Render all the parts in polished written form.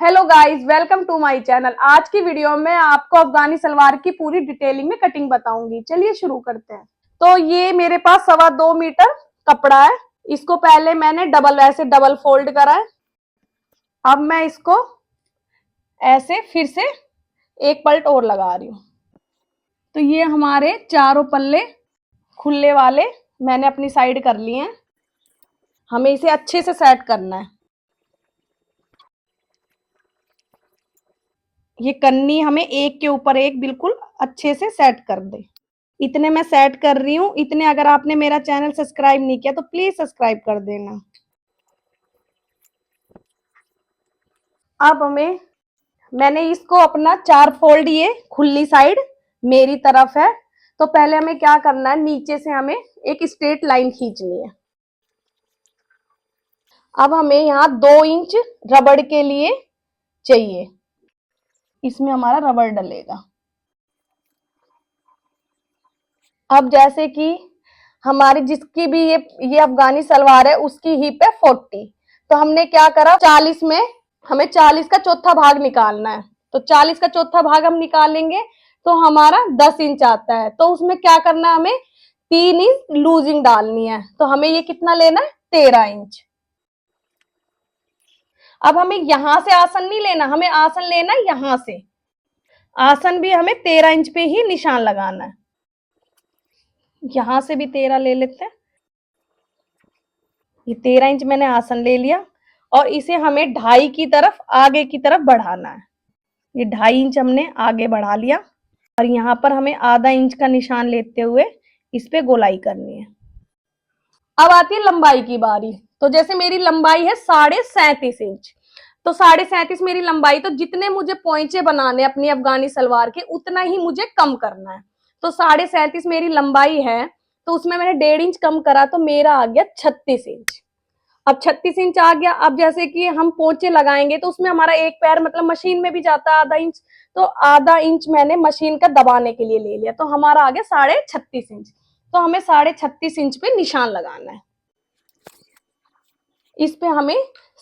Hello guys, welcome to my channel. आज की video में आपको अफगानी सलवार की पूरी डिटेलिंग में कटिंग बताऊंगी। चलिए शुरू करते हैं। तो ये मेरे पास 2.25 मीटर कपड़ा है। इसको पहले मैंने डबल फोल्ड करा है। अब मैं इसको ऐसे फिर से एक पलट और लगा रही हूँ। तो ये हमारे चारों पल्ले खुले वाले मैंने अपनी साइड कर लिए हैं। हमें इसे अच्छे से सेट करना है। ये कन्नी हमें एक के ऊपर एक बिल्कुल अच्छे से सेट कर दे। इतने मैं सेट कर रही हूँ। इतने अगर आपने मेरा चैनल सब्सक्राइब नहीं किया तो प्लीज सब्सक्राइब कर देना। अब मैंने इसको अपना 4 फोल्ड, ये खुली साइड मेरी तरफ है। तो पहले हमें क्या करना है, नीचे से हमें एक स्ट्रेट लाइन खींचनी है। अब हमें यहाँ 2 इंच रबड़ के लिए चाहिए। इसमें हमारा रबड़ डलेगा। अब जैसे कि हमारी जिसकी भी ये अफगानी सलवार है उसकी हिप है 40। तो हमने क्या करा, 40 में हमें 40 का चौथा भाग निकालना है। तो 40 का चौथा भाग हम निकालेंगे तो हमारा 10 इंच आता है। तो उसमें क्या करना है, हमें 3 इंच लूजिंग डालनी है। तो हमें ये कितना लेना है, 13 इंच। अब हमें यहां से आसन नहीं लेना, हमें आसन लेना है यहां से। आसन भी हमें 13 इंच पे ही निशान लगाना है। यहां से भी 13 ले लेते हैं। ये 13 इंच मैंने आसन ले लिया और इसे हमें 2.5 की तरफ आगे की तरफ बढ़ाना है। ये 2.5 इंच हमने आगे बढ़ा लिया और यहाँ पर हमें आधा इंच का निशान लेते हुए इस पे गोलाई करनी है। अब आती है लंबाई की बारी। तो जैसे मेरी लंबाई है 37.5 इंच, तो 37.5 मेरी लंबाई। तो जितने मुझे पोंचे बनाने अपनी अफगानी सलवार के उतना ही मुझे कम करना है। तो 37.5 मेरी लंबाई है, तो उसमें मैंने 1.5 इंच कम करा तो मेरा आ गया 36 इंच। अब 36 इंच आ गया। अब जैसे कि हम पोंचे लगाएंगे तो उसमें हमारा एक पैर मतलब मशीन में भी जाता है आधा इंच। तो आधा इंच मैंने मशीन का दबाने के लिए ले लिया। तो हमारा आ गया 36.5 इंच। तो हमें 36.5 इंच पे निशान लगाना है। इस पे हमें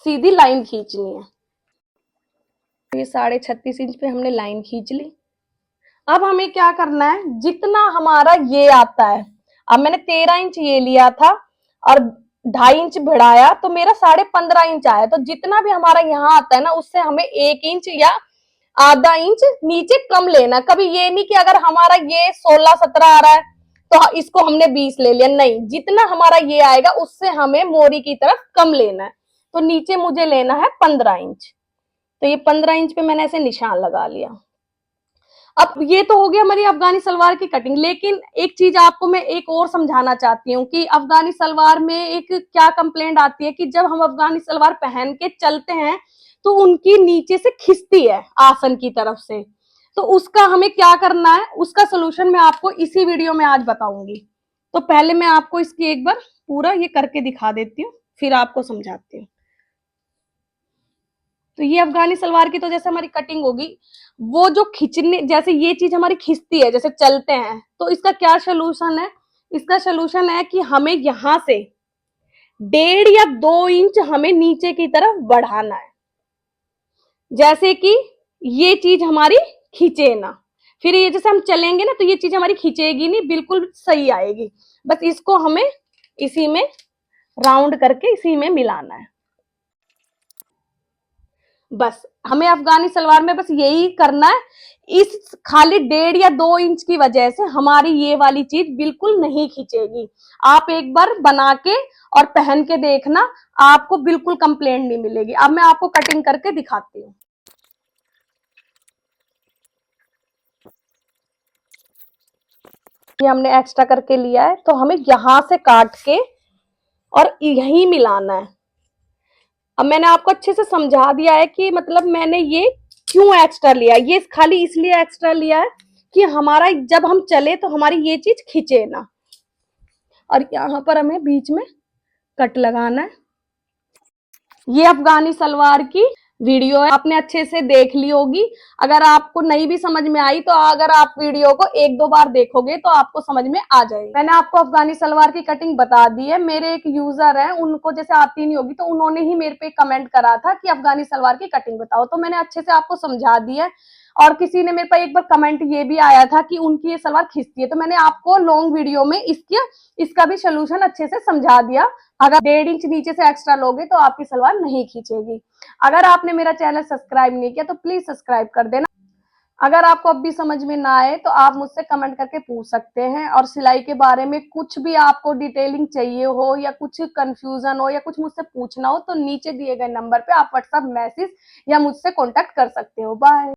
सीधी लाइन खींचनी है। ये 36.5 इंच पे हमने लाइन खींच ली। अब हमें क्या करना है, जितना हमारा ये आता है, अब मैंने 13 इंच ये लिया था और 2.5 इंच बढ़ाया तो मेरा 15.5 इंच आया। तो जितना भी हमारा यहाँ आता है ना, उससे हमें 1 इंच या आधा इंच नीचे कम लेना। कभी ये नहीं कि अगर हमारा ये 16-17 आ रहा है तो इसको हमने 20 ले लिया, नहीं। जितना हमारा ये आएगा उससे हमें मोरी की तरफ कम लेना है। तो नीचे मुझे लेना है 15 इंच। तो ये 15 इंच पे मैंने ऐसे निशान लगा लिया। अब ये तो हो गया हमारी अफगानी सलवार की कटिंग। लेकिन एक चीज आपको मैं एक और समझाना चाहती हूँ कि अफगानी सलवार में एक क्या कंप्लेंट आती है कि जब हम अफगानी सलवार पहन के चलते हैं तो उनकी नीचे से खिंचती है आसन की तरफ से। तो उसका हमें क्या करना है, उसका सोल्यूशन मैं आपको इसी वीडियो में आज बताऊंगी। तो पहले मैं आपको इसकी एक बार पूरा ये करके दिखा देती हूँ, फिर आपको समझाती हूँ। तो ये अफगानी सलवार की तो जैसे हमारी कटिंग होगी, वो जो खींचने जैसे ये चीज हमारी खिंचती है जैसे चलते हैं, तो इसका क्या सोल्यूशन है। इसका सोल्यूशन है कि हमें यहां से 1.5 या 2 इंच हमें नीचे की तरफ बढ़ाना है। जैसे कि ये चीज हमारी खींचे ना, फिर ये जैसे हम चलेंगे ना तो ये चीज हमारी खींचेगी नहीं, बिल्कुल सही आएगी। बस इसको हमें इसी में राउंड करके इसी में मिलाना है। बस हमें अफगानी सलवार में बस यही करना है। इस खाली 1.5 या 2 इंच की वजह से हमारी ये वाली चीज बिल्कुल नहीं खींचेगी। आप एक बार बना के और पहन के देखना, आपको बिल्कुल कंप्लेंट नहीं मिलेगी। अब मैं आपको कटिंग करके दिखाती हूँ। ये हमने एक्स्ट्रा करके लिया है, तो हमें यहां से काट के और यहीं मिलाना है। अब मैंने आपको अच्छे से समझा दिया है कि मतलब मैंने ये क्यों एक्स्ट्रा लिया। ये खाली इसलिए एक्स्ट्रा लिया है कि हमारा जब हम चले तो हमारी ये चीज खींचे ना। और यहाँ पर हमें बीच में कट लगाना है। ये अफगानी सलवार की वीडियो है, आपने अच्छे से देख ली होगी। अगर आपको नहीं भी समझ में आई तो अगर आप वीडियो को 1-2 बार देखोगे तो आपको समझ में आ जाएगी। मैंने आपको अफगानी सलवार की कटिंग बता दी है। मेरे एक यूजर है, उनको जैसे आती नहीं होगी तो उन्होंने ही मेरे पे कमेंट करा था कि अफगानी सलवार की कटिंग बताओ, तो मैंने अच्छे से आपको समझा दी है। और किसी ने मेरे पास एक बार कमेंट ये भी आया था कि उनकी ये सलवार खींचती है, तो मैंने आपको लॉन्ग वीडियो में इसका भी सोल्यूशन अच्छे से समझा दिया। अगर 1.5 इंच नीचे से एक्स्ट्रा लोगे तो आपकी सलवार नहीं खींचेगी। अगर आपने मेरा चैनल सब्सक्राइब नहीं किया तो प्लीज सब्सक्राइब कर देना। अगर आपको अब भी समझ में ना आए तो आप मुझसे कमेंट करके पूछ सकते हैं। और सिलाई के बारे में कुछ भी आपको डिटेलिंग चाहिए हो या कुछ कंफ्यूजन हो या कुछ मुझसे पूछना हो तो नीचे दिए गए नंबर पे आप व्हाट्सएप मैसेज या मुझसे कॉन्टेक्ट कर सकते हो। बाय।